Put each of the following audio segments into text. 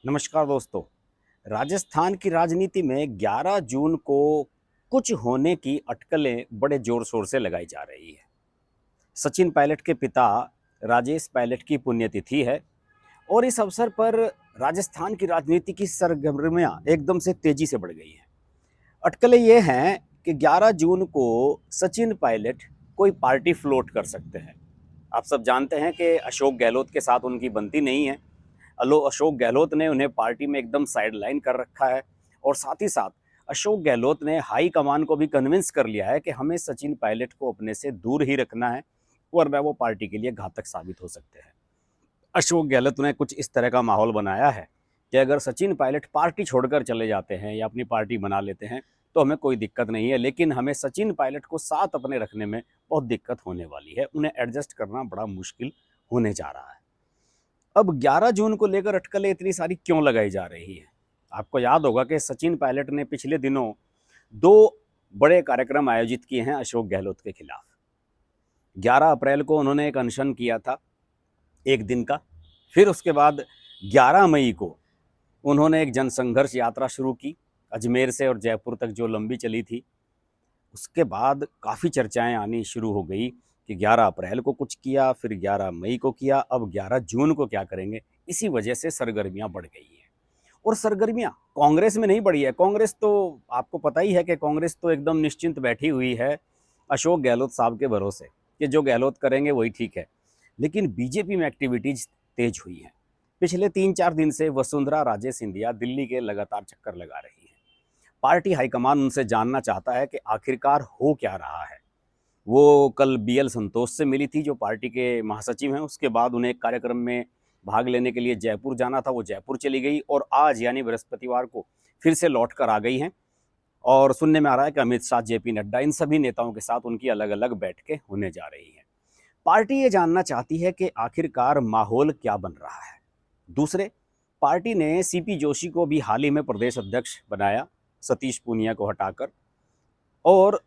नमस्कार दोस्तों। राजस्थान की राजनीति में 11 जून को कुछ होने की अटकलें बड़े जोर शोर से लगाई जा रही है। सचिन पायलट के पिता राजेश पायलट की पुण्यतिथि है और इस अवसर पर राजस्थान की राजनीति की सरगर्मियां एकदम से तेजी से बढ़ गई हैं। अटकलें ये हैं कि 11 जून को सचिन पायलट कोई पार्टी फ्लोट कर सकते हैं। आप सब जानते हैं कि अशोक गहलोत के साथ उनकी बनती नहीं है। अशोक गहलोत ने उन्हें पार्टी में एकदम साइडलाइन कर रखा है और साथ ही साथ अशोक गहलोत ने हाई कमान को भी कन्विंस कर लिया है कि हमें सचिन पायलट को अपने से दूर ही रखना है, वरना वो पार्टी के लिए घातक साबित हो सकते हैं। अशोक गहलोत ने कुछ इस तरह का माहौल बनाया है कि अगर सचिन पायलट पार्टी छोड़कर चले जाते हैं या अपनी पार्टी बना लेते हैं तो हमें कोई दिक्कत नहीं है, लेकिन हमें सचिन पायलट को साथ अपने रखने में बहुत दिक्कत होने वाली है। उन्हें एडजस्ट करना बड़ा मुश्किल होने जा रहा है। अब 11 जून को लेकर अटकलें इतनी सारी क्यों लगाई जा रही है? आपको याद होगा कि सचिन पायलट ने पिछले दिनों 2 बड़े कार्यक्रम आयोजित किए हैं अशोक गहलोत के खिलाफ। 11 अप्रैल को उन्होंने एक अनशन किया था, 1 दिन का। फिर उसके बाद 11 मई को उन्होंने एक जनसंघर्ष यात्रा शुरू की, अजमेर से और जयपुर तक जो लंबी चली थी। उसके बाद काफ़ी चर्चाएं आनी शुरू हो गई कि 11 अप्रैल को कुछ किया, फिर 11 मई को किया, अब 11 जून को क्या करेंगे। इसी वजह से सरगर्मियां बढ़ गई हैं और सरगर्मियां कांग्रेस में नहीं बढ़ी है। कांग्रेस तो आपको पता ही है कि कांग्रेस तो एकदम निश्चिंत बैठी हुई है अशोक गहलोत साहब के भरोसे कि जो गहलोत करेंगे वही ठीक है। लेकिन बीजेपी में एक्टिविटीज तेज हुई हैं। पिछले 3-4 दिन से वसुंधरा राजे सिंधिया दिल्ली के लगातार चक्कर लगा रही है। पार्टी हाईकमान उनसे जानना चाहता है कि आखिरकार हो क्या रहा है। वो कल बीएल संतोष से मिली थी, जो पार्टी के महासचिव हैं। उसके बाद उन्हें एक कार्यक्रम में भाग लेने के लिए जयपुर जाना था, वो जयपुर चली गई और आज यानी बृहस्पतिवार को फिर से लौट कर आ गई हैं। और सुनने में आ रहा है कि अमित शाह, जेपी नड्डा, इन सभी नेताओं के साथ उनकी अलग अलग बैठकें होने जा रही हैं। पार्टी ये जानना चाहती है कि आखिरकार माहौल क्या बन रहा है। दूसरे, पार्टी ने सीपी जोशी को भी हाल ही में प्रदेश अध्यक्ष बनाया, सतीश पूनिया को हटाकर। और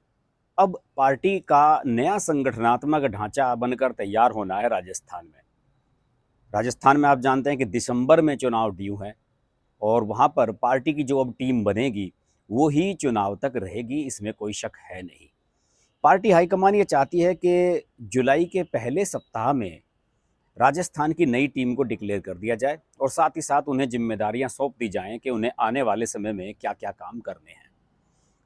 अब पार्टी का नया संगठनात्मक ढांचा बनकर तैयार होना है राजस्थान में। राजस्थान में आप जानते हैं कि दिसंबर में चुनाव ड्यू है और वहां पर पार्टी की जो अब टीम बनेगी वो ही चुनाव तक रहेगी, इसमें कोई शक है नहीं। पार्टी हाईकमान ये चाहती है कि जुलाई के पहले सप्ताह में राजस्थान की नई टीम को डिक्लेयर कर दिया जाए और साथ ही साथ उन्हें जिम्मेदारियां सौंप दी जाएं कि उन्हें आने वाले समय में क्या क्या काम करने हैं।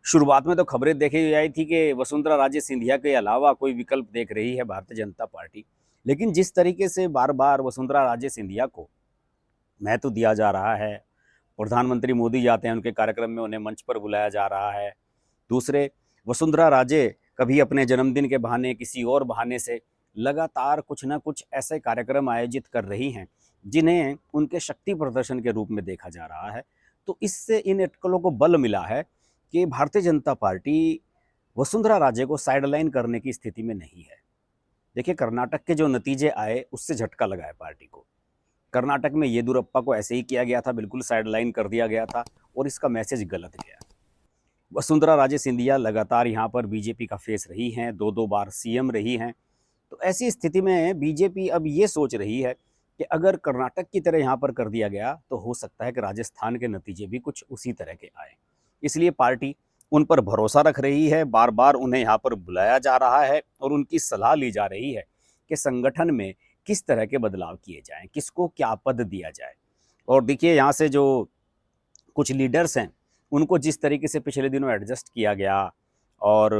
शुरुआत में तो खबरें देखी आई थी कि वसुंधरा राजे सिंधिया के अलावा कोई विकल्प देख रही है भारतीय जनता पार्टी। लेकिन जिस तरीके से बार बार वसुंधरा राजे सिंधिया को महत्व दिया जा रहा है, प्रधानमंत्री मोदी जाते हैं उनके कार्यक्रम में, उन्हें मंच पर बुलाया जा रहा है। दूसरे, वसुंधरा राजे कभी अपने जन्मदिन के बहाने, किसी और बहाने से लगातार कुछ ना कुछ ऐसे कार्यक्रम आयोजित कर रही हैं जिन्हें उनके शक्ति प्रदर्शन के रूप में देखा जा रहा है। तो इससे इन अटकलों को बल मिला है कि भारतीय जनता पार्टी वसुंधरा राजे को साइडलाइन करने की स्थिति में नहीं है। देखिए, कर्नाटक के जो नतीजे आए उससे झटका लगा है पार्टी को। कर्नाटक में येदियुरप्पा को ऐसे ही किया गया था, बिल्कुल साइडलाइन कर दिया गया था और इसका मैसेज गलत गया। वसुंधरा राजे सिंधिया लगातार यहाँ पर बीजेपी का फेस रही हैं, 2-2 बार सीएम रही हैं। तो ऐसी स्थिति में बीजेपी अब ये सोच रही है कि अगर कर्नाटक की तरह यहाँ पर कर दिया गया तो हो सकता है कि राजस्थान के नतीजे भी कुछ उसी तरह के आए। इसलिए पार्टी उन पर भरोसा रख रही है, बार बार उन्हें यहाँ पर बुलाया जा रहा है और उनकी सलाह ली जा रही है कि संगठन में किस तरह के बदलाव किए जाएं, किसको क्या पद दिया जाए। और देखिए, यहाँ से जो कुछ लीडर्स हैं उनको जिस तरीके से पिछले दिनों एडजस्ट किया गया और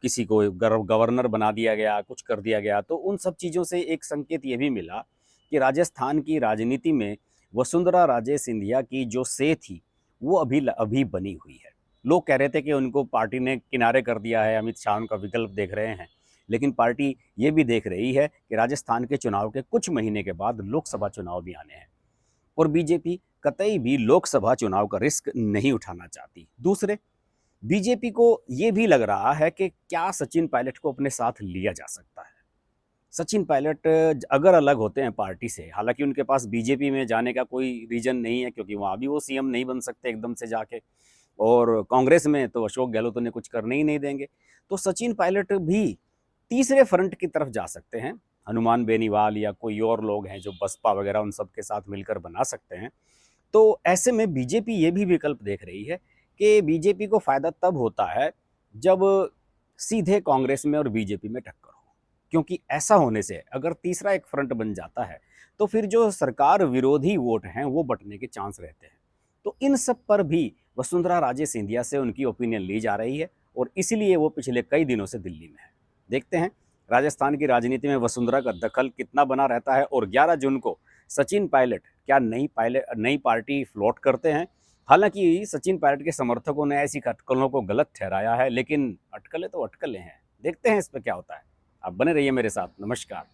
किसी को गवर्नर बना दिया गया, कुछ कर दिया गया, तो उन सब चीज़ों से एक संकेत ये भी मिला कि राजस्थान की राजनीति में वसुंधरा राजे सिंधिया की जो से थी वो अभी बनी हुई है। लोग कह रहे थे कि उनको पार्टी ने किनारे कर दिया है, अमित शाह उनका विकल्प देख रहे हैं। लेकिन पार्टी ये भी देख रही है कि राजस्थान के चुनाव के कुछ महीने के बाद लोकसभा चुनाव भी आने हैं और बीजेपी कतई भी लोकसभा चुनाव का रिस्क नहीं उठाना चाहती। दूसरे, बीजेपी को ये भी लग रहा है कि क्या सचिन पायलट को अपने साथ लिया जा सकता है। सचिन पायलट अगर अलग होते हैं पार्टी से, हालांकि उनके पास बीजेपी में जाने का कोई रीजन नहीं है क्योंकि वहाँ भी वो सीएम नहीं बन सकते एकदम से जाके, और कांग्रेस में तो अशोक गहलोत उन्हें कुछ करने ही नहीं देंगे। तो सचिन पायलट भी तीसरे फ्रंट की तरफ जा सकते हैं। हनुमान बेनीवाल या कोई और लोग हैं जो बसपा वगैरह उन सब के साथ मिलकर बना सकते हैं। तो ऐसे में बीजेपी ये भी विकल्प देख रही है कि बीजेपी को फ़ायदा तब होता है जब सीधे कांग्रेस में और बीजेपी में टक्कर हो, क्योंकि ऐसा होने से अगर तीसरा एक फ्रंट बन जाता है तो फिर जो सरकार विरोधी वोट हैं वो बंटने के चांस रहते हैं। तो इन सब पर भी वसुंधरा राजे सिंधिया से उनकी ओपिनियन ली जा रही है और इसीलिए वो पिछले कई दिनों से दिल्ली में है। देखते हैं राजस्थान की राजनीति में वसुंधरा का दखल कितना बना रहता है और 11 जून को सचिन पायलट क्या नई पार्टी फ्लोट करते हैं। हालांकि सचिन पायलट के समर्थकों ने ऐसी अटकलों को गलत ठहराया है, लेकिन अटकलें तो अटकलें हैं। देखते हैं इस पर क्या होता है। आप बने रहिए मेरे साथ। नमस्कार।